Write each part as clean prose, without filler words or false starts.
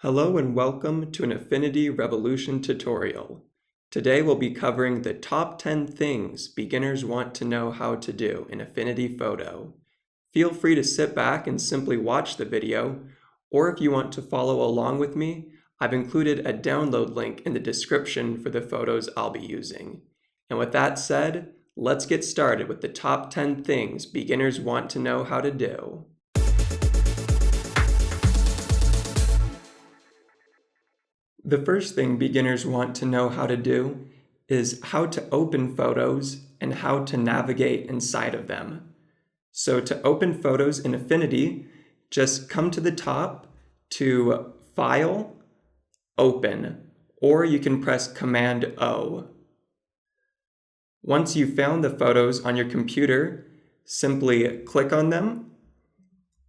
Hello and welcome to an Affinity Revolution tutorial. Today we'll be covering the top 10 things beginners want to know how to do in Affinity Photo. Feel free to sit back and simply watch the video, or if you want to follow along with me, I've included a download link in the description for the photos I'll be using. And with that said, let's get started with the top 10 things beginners want to know how to do. The first thing beginners want to know how to do is how to open photos and how to navigate inside of them. So to open photos in Affinity, just come to the top to File, Open, or you can press Command O. Once you've found the photos on your computer, simply click on them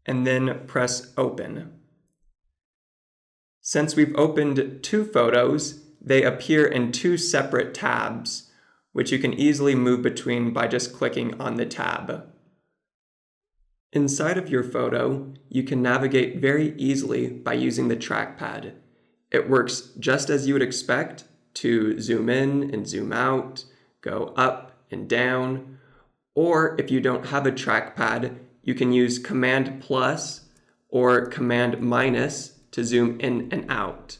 and then press Open. Since we've opened two photos, they appear in two separate tabs, which you can easily move between by just clicking on the tab. Inside of your photo, you can navigate very easily by using the trackpad. It works just as you would expect to zoom in and zoom out, go up and down, or if you don't have a trackpad, you can use Command plus or Command minus to zoom in and out.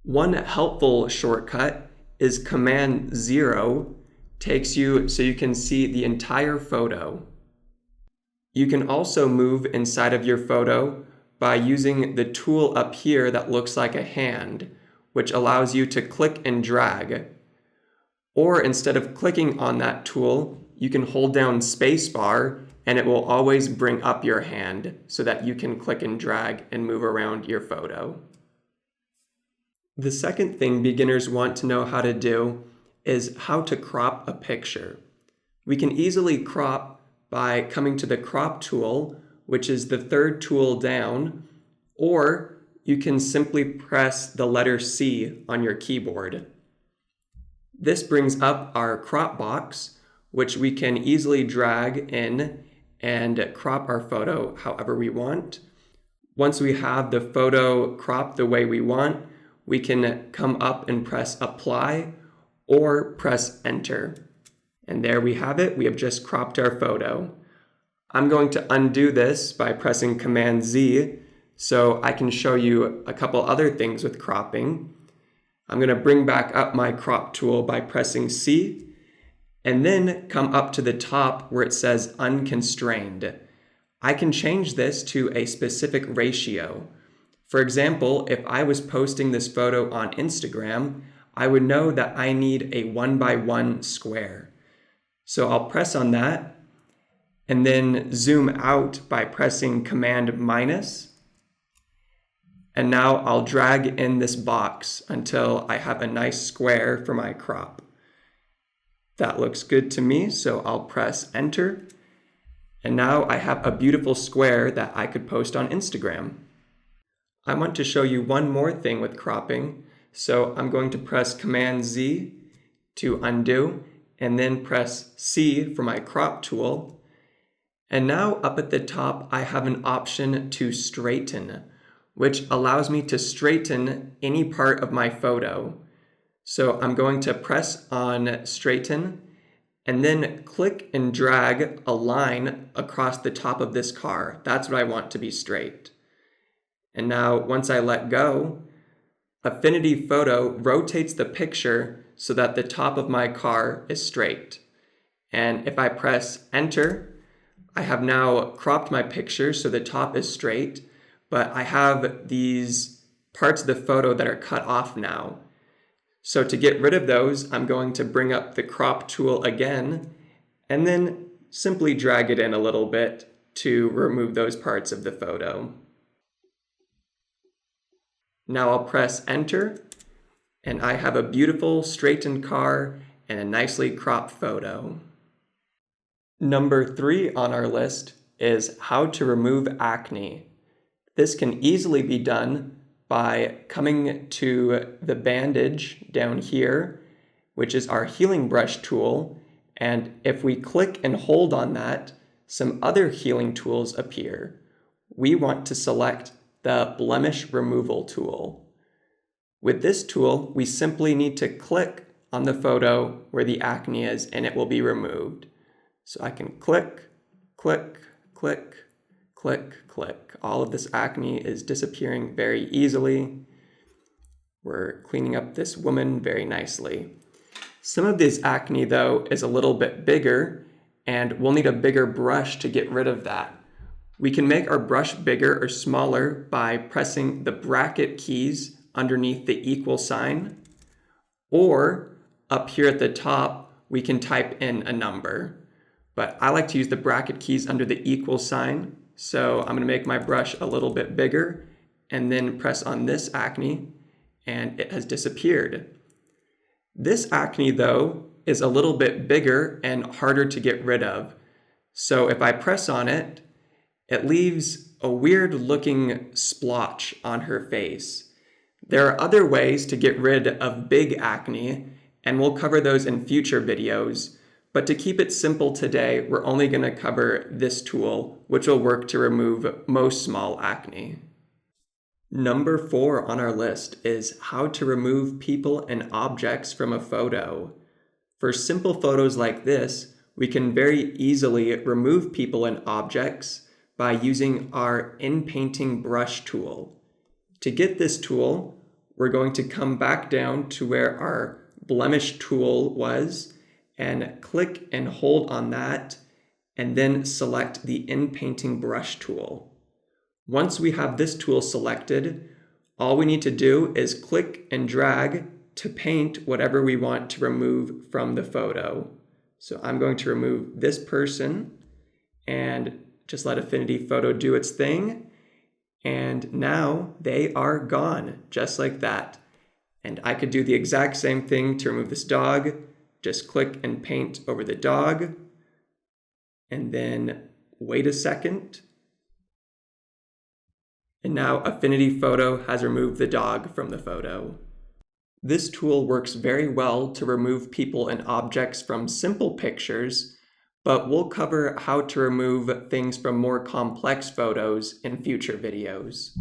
One helpful shortcut is Command 0 takes you so you can see the entire photo. You can also move inside of your photo by using the tool up here that looks like a hand, which allows you to click and drag. Or instead of clicking on that tool, you can hold down spacebar and it will always bring up your hand so that you can click and drag and move around your photo. The second thing beginners want to know how to do is how to crop a picture. We can easily crop by coming to the crop tool, which is the third tool down, or you can simply press the letter C on your keyboard. This brings up our crop box, which we can easily drag in and crop our photo however we want. Once we have the photo cropped the way we want, we can come up and press apply or press enter. And there we have it. We have just cropped our photo. I'm going to undo this by pressing Command Z so I can show you a couple other things with cropping. I'm going to bring back up my crop tool by pressing C and then come up to the top where it says unconstrained. I can change this to a specific ratio. For example, if I was posting this photo on Instagram, I would know that I need a 1:1 square. So I'll press on that and then zoom out by pressing Command minus. And now I'll drag in this box until I have a nice square for my crop. That looks good to me, so I'll press enter. And now I have a beautiful square that I could post on Instagram. I want to show you one more thing with cropping. So I'm going to press Command Z to undo and then press C for my crop tool. And now up at the top, I have an option to straighten, which allows me to straighten any part of my photo. So I'm going to press on straighten and then click and drag a line across the top of this car. That's what I want to be straight. And now once I let go, Affinity Photo rotates the picture so that the top of my car is straight. And if I press enter, I have now cropped my picture so the top is straight, but I have these parts of the photo that are cut off now. So to get rid of those, I'm going to bring up the crop tool again and then simply drag it in a little bit to remove those parts of the photo. Now I'll press enter and I have a beautiful straightened car and a nicely cropped photo. Number 3 on our list is how to remove acne. This can easily be done by coming to the bandage down here, which is our healing brush tool. And if we click and hold on that, some other healing tools appear. We want to select the blemish removal tool. With this tool, we simply need to click on the photo where the acne is and it will be removed. So I can click, click, click, click, click. All of this acne is disappearing very easily. We're cleaning up this woman very nicely. Some of this acne, though, is a little bit bigger, and we'll need a bigger brush to get rid of that. We can make our brush bigger or smaller by pressing the bracket keys underneath the equal sign, or up here at the top, we can type in a number. But I like to use the bracket keys under the equal sign, so I'm going to make my brush a little bit bigger and then press on this acne, and it has disappeared. This acne, though, is a little bit bigger and harder to get rid of. So if I press on it, it leaves a weird looking splotch on her face. There are other ways to get rid of big acne, and we'll cover those in future videos. But to keep it simple today, we're only going to cover this tool, which will work to remove most small acne. Number 4 on our list is how to remove people and objects from a photo. For simple photos like this, we can very easily remove people and objects by using our in-painting brush tool. To get this tool, we're going to come back down to where our blemish tool was and click and hold on that, and then select the in-painting brush tool. Once we have this tool selected, all we need to do is click and drag to paint whatever we want to remove from the photo. So I'm going to remove this person and just let Affinity Photo do its thing. And now they are gone, just like that. And I could do the exact same thing to remove this dog. Just click and paint over the dog. And then wait a second. And now Affinity Photo has removed the dog from the photo. This tool works very well to remove people and objects from simple pictures, but we'll cover how to remove things from more complex photos in future videos.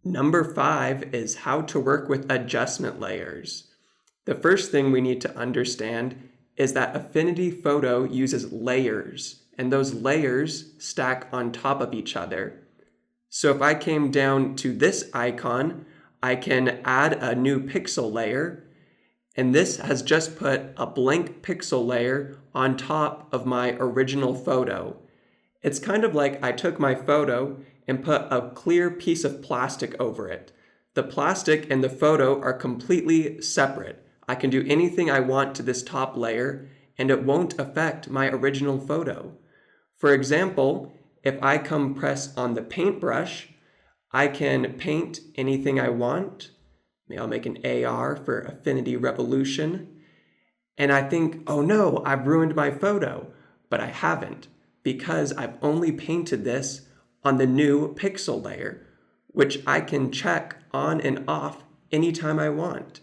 Number 5 is how to work with adjustment layers. The first thing we need to understand is that Affinity Photo uses layers, and those layers stack on top of each other. So if I came down to this icon, I can add a new pixel layer, and this has just put a blank pixel layer on top of my original photo. It's kind of like I took my photo and put a clear piece of plastic over it. The plastic and the photo are completely separate. I can do anything I want to this top layer, and it won't affect my original photo. For example, if I come press on the paintbrush, I can paint anything I want. Maybe I'll make an AR for Affinity Revolution. And I think, oh no, I've ruined my photo. But I haven't, because I've only painted this on the new pixel layer, which I can check on and off anytime I want.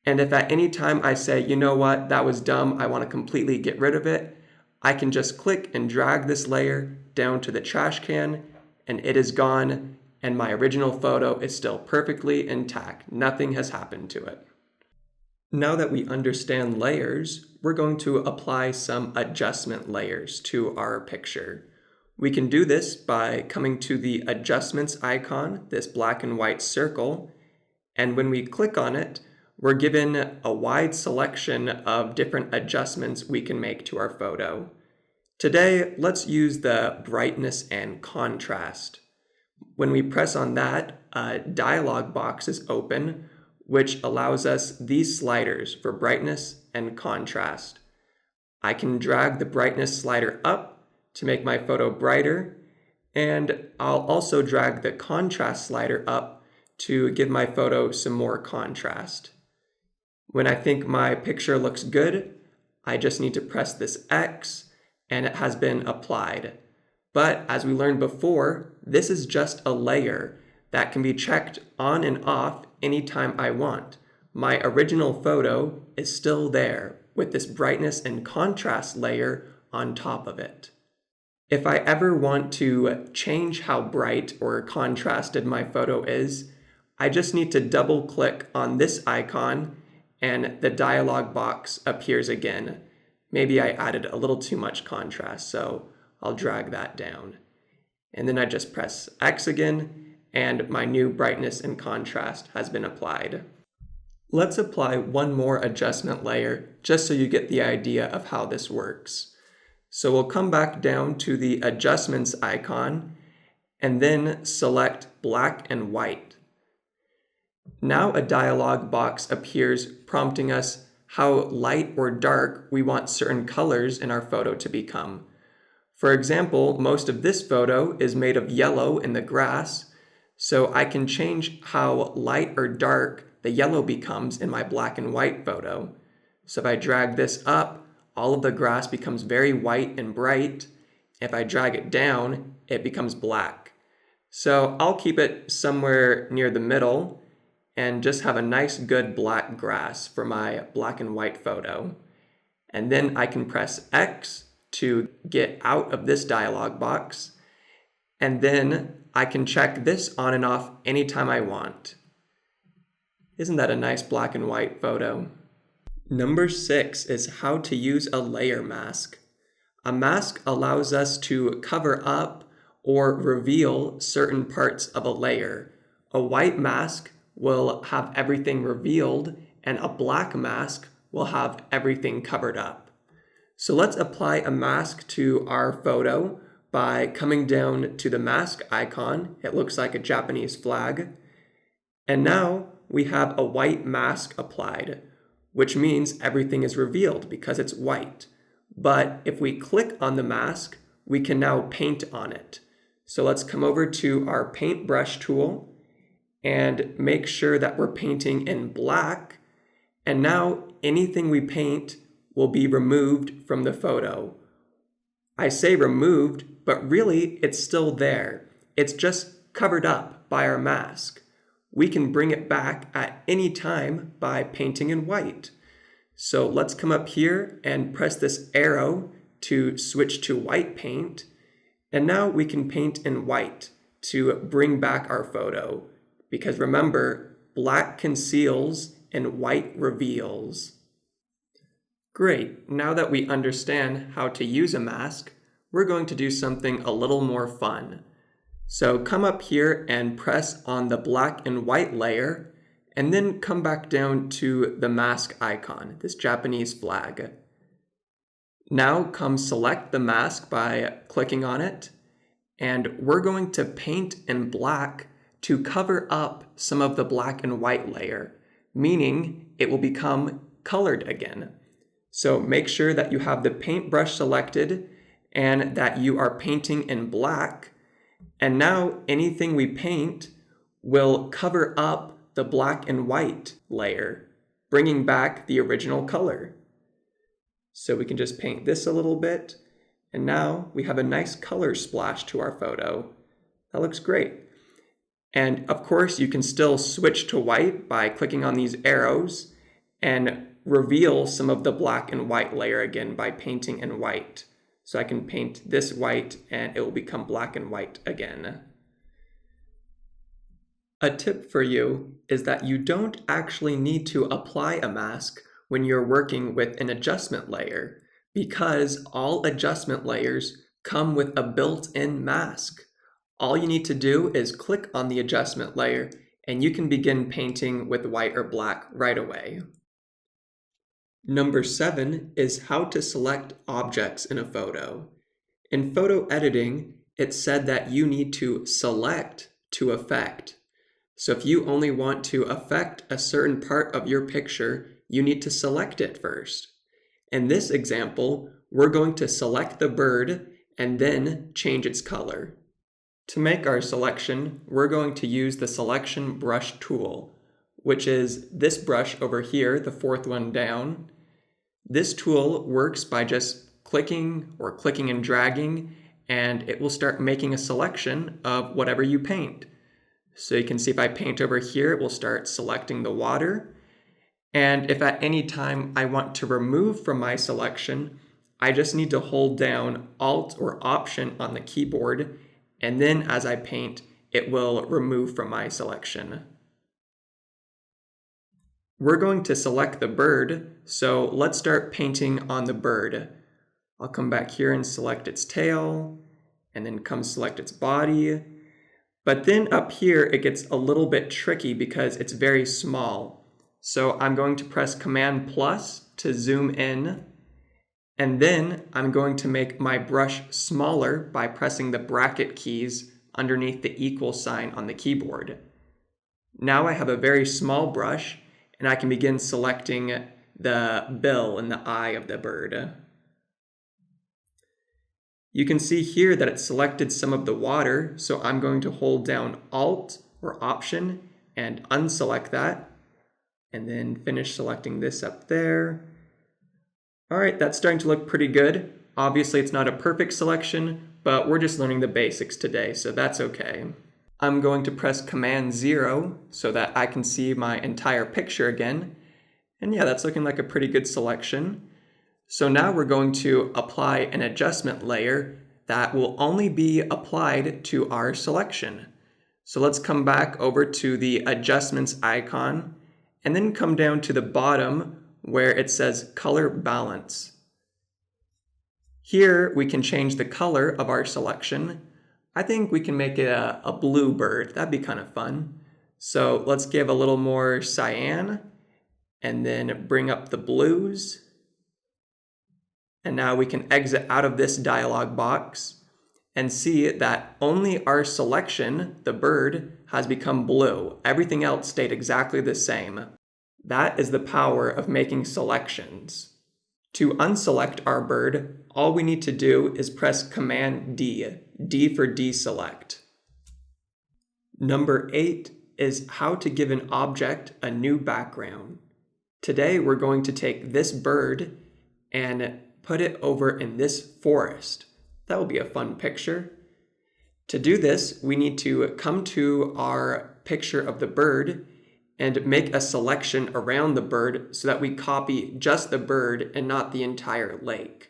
And if at any time I say, you know what, that was dumb, I want to completely get rid of it, I can just click and drag this layer down to the trash can, and it is gone, and my original photo is still perfectly intact. Nothing has happened to it. Now that we understand layers, we're going to apply some adjustment layers to our picture. We can do this by coming to the adjustments icon, this black and white circle, and when we click on it, we're given a wide selection of different adjustments we can make to our photo. Today, let's use the brightness and contrast. When we press on that, a dialog box is open, which allows us these sliders for brightness and contrast. I can drag the brightness slider up to make my photo brighter, and I'll also drag the contrast slider up to give my photo some more contrast. When I think my picture looks good, I just need to press this X, and it has been applied. But as we learned before, this is just a layer that can be checked on and off anytime I want. My original photo is still there with this brightness and contrast layer on top of it. If I ever want to change how bright or contrasted my photo is, I just need to double click on this icon and the dialog box appears again. Maybe I added a little too much contrast, so I'll drag that down. And then I just press X again, and my new brightness and contrast has been applied. Let's apply one more adjustment layer just so you get the idea of how this works. So we'll come back down to the adjustments icon and then select black and white. Now a dialog box appears prompting us how light or dark we want certain colors in our photo to become. For example, most of this photo is made of yellow in the grass, so I can change how light or dark the yellow becomes in my black and white photo. So if I drag this up, all of the grass becomes very white and bright. If I drag it down, it becomes black. So I'll keep it somewhere near the middle and just have a nice good black grass for my black and white photo. And then I can press X to get out of this dialog box. And then I can check this on and off anytime I want. Isn't that a nice black and white photo? Number 6 is how to use a layer mask. A mask allows us to cover up or reveal certain parts of a layer. A white mask will have everything revealed, and a black mask will have everything covered up. So let's apply a mask to our photo by coming down to the mask icon. It looks like a Japanese flag. And now we have a white mask applied, which means everything is revealed because it's white. But if we click on the mask, we can now paint on it. So let's come over to our paintbrush tool and make sure that we're painting in black. And now anything we paint will be removed from the photo. I say removed, but really it's still there. It's just covered up by our mask. We can bring it back at any time by painting in white. So let's come up here and press this arrow to switch to white paint. And now we can paint in white to bring back our photo. Because remember, black conceals and white reveals. Great, now that we understand how to use a mask, we're going to do something a little more fun. So come up here and press on the black and white layer, and then come back down to the mask icon, this Japanese flag. Now come select the mask by clicking on it, and we're going to paint in black to cover up some of the black and white layer, meaning it will become colored again. So make sure that you have the paintbrush selected and that you are painting in black. And now anything we paint will cover up the black and white layer, bringing back the original color. So we can just paint this a little bit, and now we have a nice color splash to our photo. That looks great. And of course, you can still switch to white by clicking on these arrows and reveal some of the black and white layer again by painting in white. So I can paint this white and it will become black and white again. A tip for you is that you don't actually need to apply a mask when you're working with an adjustment layer, because all adjustment layers come with a built-in mask. All you need to do is click on the adjustment layer and you can begin painting with white or black right away. Number 7 is how to select objects in a photo. In photo editing, it said that you need to select to affect. So if you only want to affect a certain part of your picture, you need to select it first. In this example, we're going to select the bird and then change its color. To make our selection, we're going to use the selection brush tool, which is this brush over here, the fourth one down. This tool works by just clicking and dragging, and it will start making a selection of whatever you paint. So you can see if I paint over here, it will start selecting the water. And if at any time I want to remove from my selection, I just need to hold down Alt or Option on the keyboard, and then as I paint, it will remove from my selection. We're going to select the bird, so let's start painting on the bird. I'll come back here and select its tail, and then come select its body. But then up here, it gets a little bit tricky because it's very small. So I'm going to press Command plus to zoom in, and then I'm going to make my brush smaller by pressing the bracket keys underneath the equal sign on the keyboard. Now I have a very small brush, and I can begin selecting the bill and the eye of the bird. You can see here that it selected some of the water, so I'm going to hold down Alt or Option and unselect that, and then finish selecting this up there. All right, that's starting to look pretty good. Obviously, it's not a perfect selection, but we're just learning the basics today, so that's okay. I'm going to press Command 0 so that I can see my entire picture again. And yeah, that's looking like a pretty good selection. So now we're going to apply an adjustment layer that will only be applied to our selection. So let's come back over to the adjustments icon and then come down to the bottom where it says color balance. Here we can change the color of our selection. I think we can make it a blue bird. That'd be kind of fun. So let's give a little more cyan and then bring up the blues. And now we can exit out of this dialog box and see that only our selection, the bird, has become blue. Everything else stayed exactly the same. That is the power of making selections. To unselect our bird, all we need to do is press Command D, D for deselect. Number 8 is how to give an object a new background. Today we're going to take this bird and put it over in this forest. That will be a fun picture. To do this, we need to come to our picture of the bird and make a selection around the bird so that we copy just the bird and not the entire lake.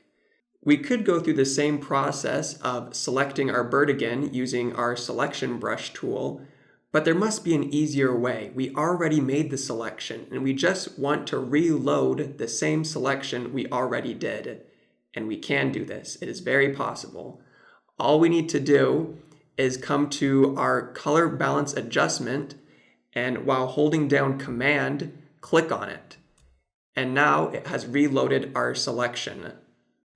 We could go through the same process of selecting our bird again using our selection brush tool, but there must be an easier way. We already made the selection and we just want to reload the same selection we already did. And we can do this. It is very possible. All we need to do is come to our color balance adjustment, and while holding down Command, click on it. And now it has reloaded our selection.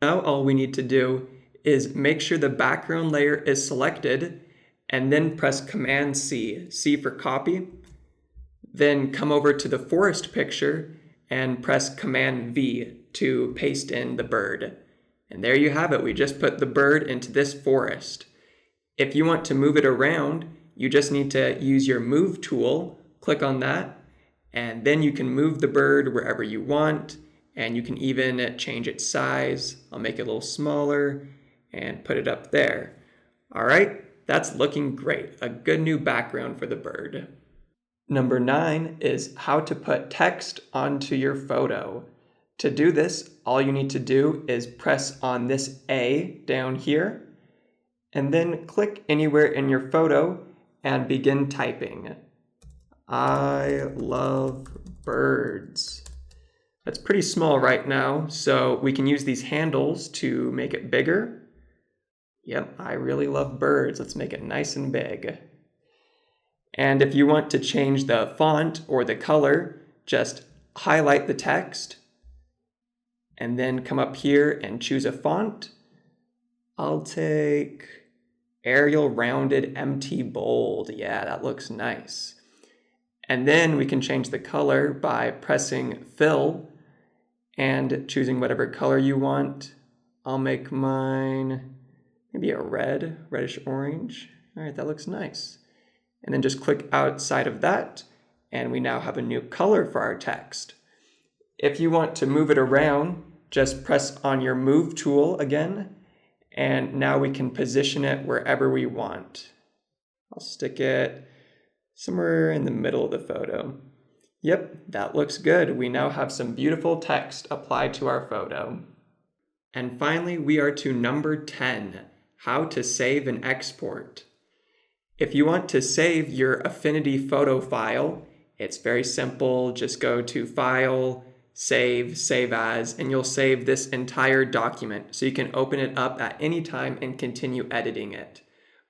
Now all we need to do is make sure the background layer is selected and then press Command C, C for copy. Then come over to the forest picture and press Command V to paste in the bird. And there you have it. We just put the bird into this forest. If you want to move it around, you just need to use your Move tool, click on that, and then you can move the bird wherever you want, and you can even change its size. I'll make it a little smaller and put it up there. All right, that's looking great. A good new background for the bird. Number 9 is how to put text onto your photo. To do this, all you need to do is press on this A down here, and then click anywhere in your photo and begin typing. I love birds. That's pretty small right now, so we can use these handles to make it bigger. Yep, I really love birds. Let's make it nice and big. And if you want to change the font or the color, just highlight the text and then come up here and choose a font. I'll take Arial Rounded MT Bold. Yeah, that looks nice. And then we can change the color by pressing Fill and choosing whatever color you want. I'll make mine maybe a reddish orange. All right, that looks nice. And then just click outside of that, and we now have a new color for our text. If you want to move it around, just press on your Move tool again, and now we can position it wherever we want. I'll stick it somewhere in the middle of the photo. Yep, that looks good. We now have some beautiful text applied to our photo. And finally, we are to number 10, how to save and export. If you want to save your Affinity Photo file, it's very simple. Just go to File, Save, Save As, and you'll save this entire document so you can open it up at any time and continue editing it.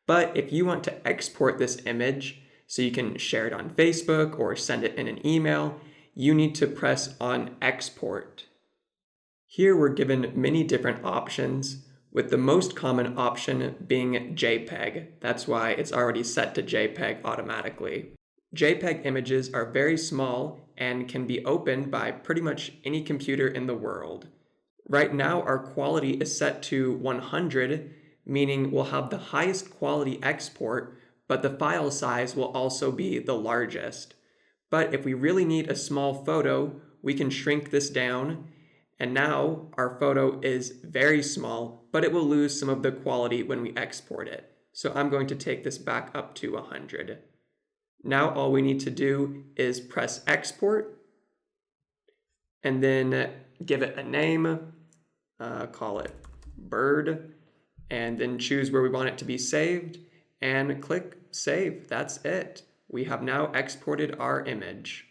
But if you want to export this image so you can share it on Facebook or send it in an email, you need to press on Export. Here we're given many different options, with the most common option being JPEG. That's why it's already set to JPEG automatically. JPEG images are very small and can be opened by pretty much any computer in the world. Right now, our quality is set to 100, meaning we'll have the highest quality export, but the file size will also be the largest. But if we really need a small photo, we can shrink this down, and now our photo is very small, but it will lose some of the quality when we export it. So I'm going to take this back up to 100. Now all we need to do is press export, and then give it a name, call it bird, and then choose where we want it to be saved, and click save. That's it. We have now exported our image.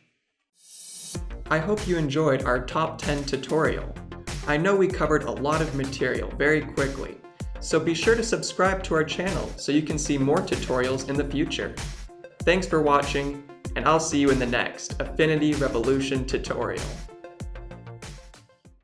I hope you enjoyed our top 10 tutorial. I know we covered a lot of material very quickly, so be sure to subscribe to our channel so you can see more tutorials in the future. Thanks for watching, and I'll see you in the next Affinity Revolution tutorial.